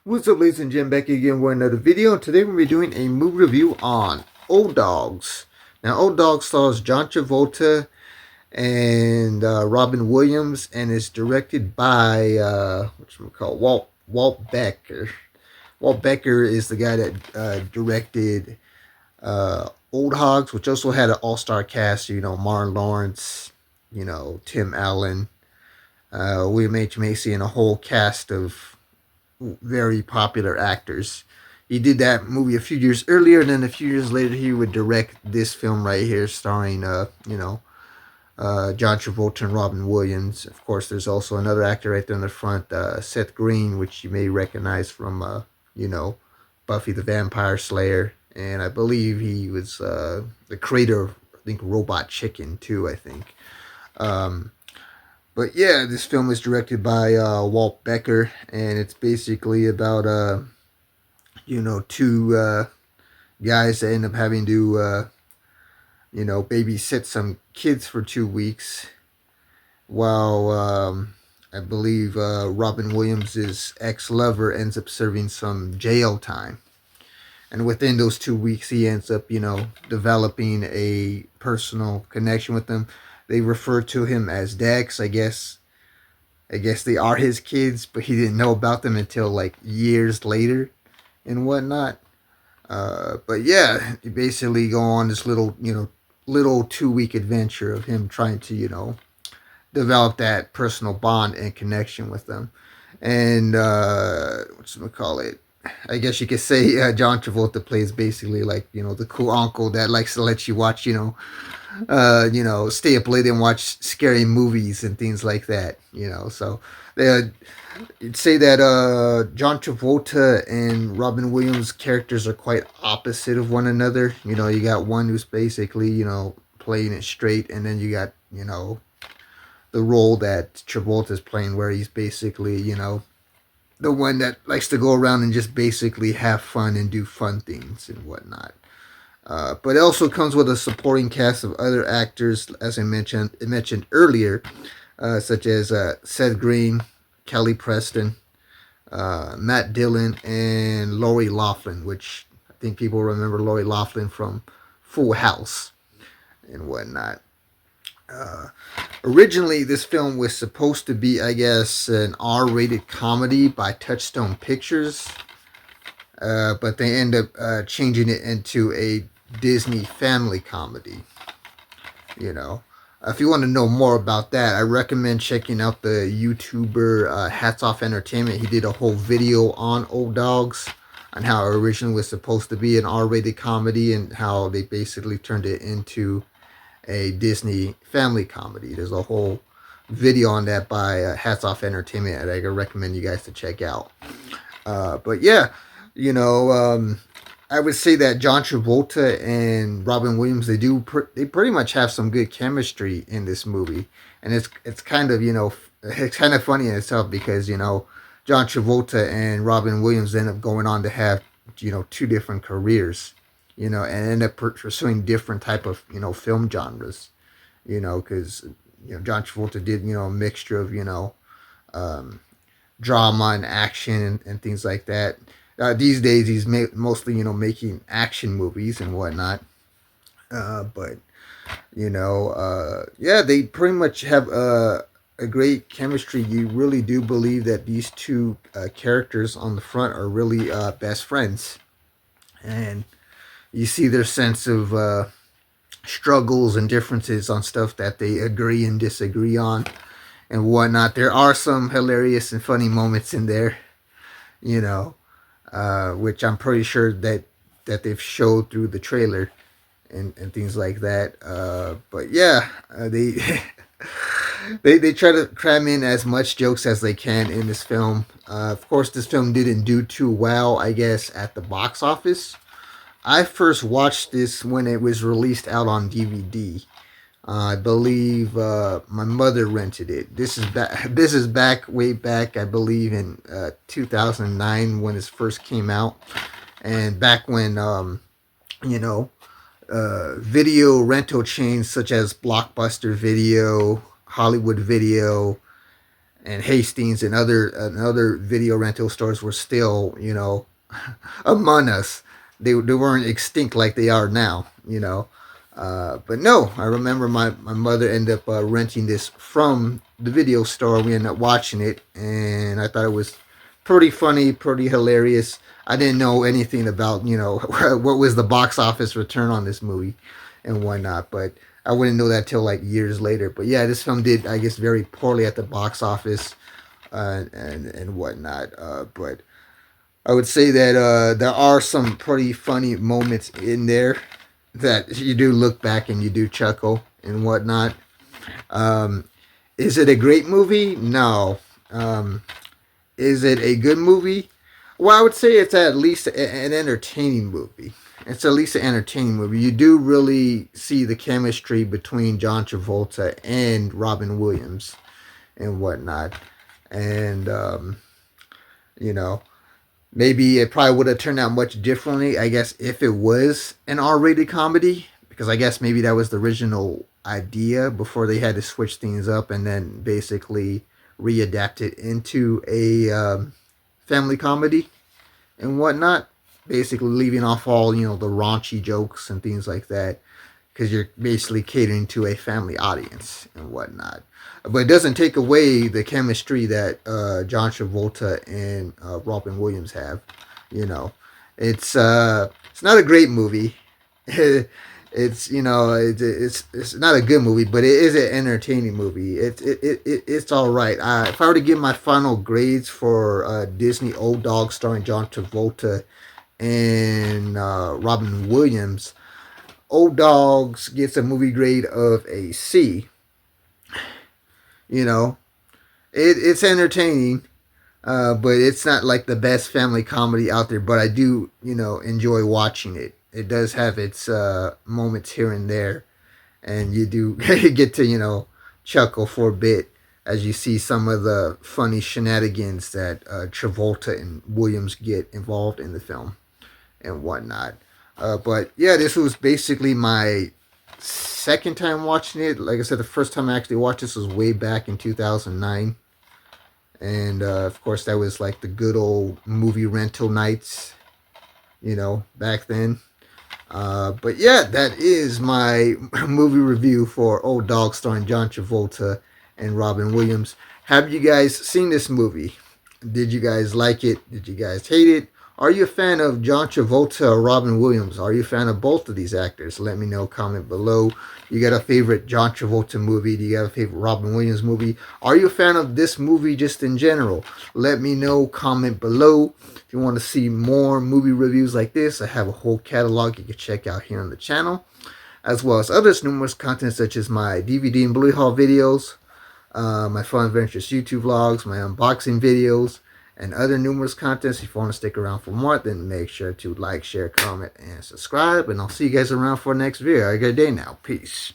What's up, ladies and gentlemen, back again with another video. Today we're going to be doing a movie review on Old Dogs. Now, Old Dogs stars John Travolta and Robin Williams, and is directed by Walt Becker. Walt Becker is the guy that directed Old Hogs, which also had an all-star cast. Martin Lawrence, Tim Allen, William H Macy, and a whole cast of very popular actors. He did that movie a few years earlier, and then a few years later he would direct this film right here, starring John Travolta and Robin Williams. Of course, there's also another actor right there in the front, Seth Green, which you may recognize from Buffy the Vampire Slayer, and I believe he was the creator of, I think, Robot Chicken too. I think. But yeah, this film is directed by Walt Becker, and it's basically about two guys that end up having to babysit some kids for 2 weeks, while I believe Robin Williams' ex-lover ends up serving some jail time. And within those 2 weeks, he ends up, developing a personal connection with them. They refer to him as Dad, 'cause I guess they are his kids, but he didn't know about them until like years later and whatnot. But yeah, you basically go on this little 2 week adventure of him trying to, develop that personal bond and connection with them. And whatchamacallit? I guess you could say John Travolta plays basically like, the cool uncle that likes to let you watch, stay up late and watch scary movies and things like that, So you'd say that John Travolta and Robin Williams' characters are quite opposite of one another. You got one who's basically, playing it straight, and then you got, the role that Travolta's playing, where he's basically, the one that likes to go around and just basically have fun and do fun things and whatnot. But it also comes with a supporting cast of other actors, as I mentioned earlier, such as Seth Green, Kelly Preston, Matt Dillon, and Lori Loughlin, which I think people remember Lori Loughlin from Full House and whatnot. Originally, this film was supposed to be, I guess, an R-rated comedy by Touchstone Pictures, but they end up changing it into a Disney family comedy. If you want to know more about that, I recommend checking out the YouTuber Hats Off Entertainment. He did a whole video on Old Dogs, on how it originally was supposed to be an R-rated comedy and how they basically turned it into a Disney family comedy. There's a whole video on that by Hats Off Entertainment that I recommend you guys to check out. But yeah, I would say that John Travolta and Robin Williams, they pretty much have some good chemistry in this movie, and it's kind of it's kind of funny in itself, because John Travolta and Robin Williams end up going on to have two different careers, and end up pursuing different type of film genres, because John Travolta did a mixture of drama and action and things like that. These days he's mostly making action movies and whatnot, but yeah, they pretty much have a great chemistry. You really do believe that these two characters on the front are really best friends, and you see their sense of struggles and differences on stuff that they agree and disagree on and whatnot. There are some hilarious and funny moments in there, which I'm pretty sure that they've showed through the trailer and things like that. But yeah, they they try to cram in as much jokes as they can in this film. Of course, this film didn't do too well, I guess, at the box office. I first watched this when it was released out on DVD. I believe my mother rented it. This is back. This is way back. I believe in 2009 when it first came out, and back when video rental chains such as Blockbuster Video, Hollywood Video, and Hastings and other video rental stores were still, you know, among us. They weren't extinct like they are now, you know. But no, I remember my mother ended up renting this from the video store. We ended up watching it, and I thought it was pretty funny, pretty hilarious. I didn't know anything about, you know, what was the box office return on this movie and whatnot, but I wouldn't know that till like years later. But yeah, this film did, I guess, very poorly at the box office and whatnot. But I would say that there are some pretty funny moments in there that you do look back and you do chuckle and whatnot. Um, is it a great movie? No. Is it a good movie? Well, I would say it's at least an entertaining movie. It's at least an entertaining movie. You do really see the chemistry between John Travolta and Robin Williams and whatnot. And, you know, maybe it probably would have turned out much differently, I guess, if it was an R-rated comedy, because I guess maybe that was the original idea before they had to switch things up and then basically readapt it into a family comedy and whatnot. Basically, leaving off all, you know, the raunchy jokes and things like that, because you're basically catering to a family audience and whatnot. But it doesn't take away the chemistry that John Travolta and Robin Williams have. You know, it's not a great movie. It's, you know, it's not a good movie, but it is an entertaining movie. It's all right. If I were to give my final grades for Disney Old Dog starring John Travolta and Robin Williams, Old Dogs gets a movie grade of a C. You know, it's entertaining, but it's not like the best family comedy out there. But I do, you know, enjoy watching it. It does have its moments here and there, and you do get to, you know, chuckle for a bit as you see some of the funny shenanigans that Travolta and Williams get involved in the film and whatnot. But yeah, this was basically my second time watching it. Like I said, the first time I actually watched this was way back in 2009. And of course, that was like the good old movie rental nights, you know, back then. But yeah, that is my movie review for Old Dog starring John Travolta and Robin Williams. Have you guys seen this movie? Did you guys like it? Did you guys hate it? Are you a fan of John Travolta or Robin Williams? Are you a fan of both of these actors? Let me know. Comment below. You got a favorite John Travolta movie? Do you have a favorite Robin Williams movie? Are you a fan of this movie just in general? Let me know. Comment below. If you want to see more movie reviews like this, I have a whole catalog you can check out here on the channel, as well as other numerous content such as my DVD and Blu-ray haul videos, my fun adventures YouTube vlogs, my unboxing videos, and other numerous contents. If you want to stick around for more, then make sure to like, share, comment, and subscribe. And I'll see you guys around for the next video. Have a good day now. Peace.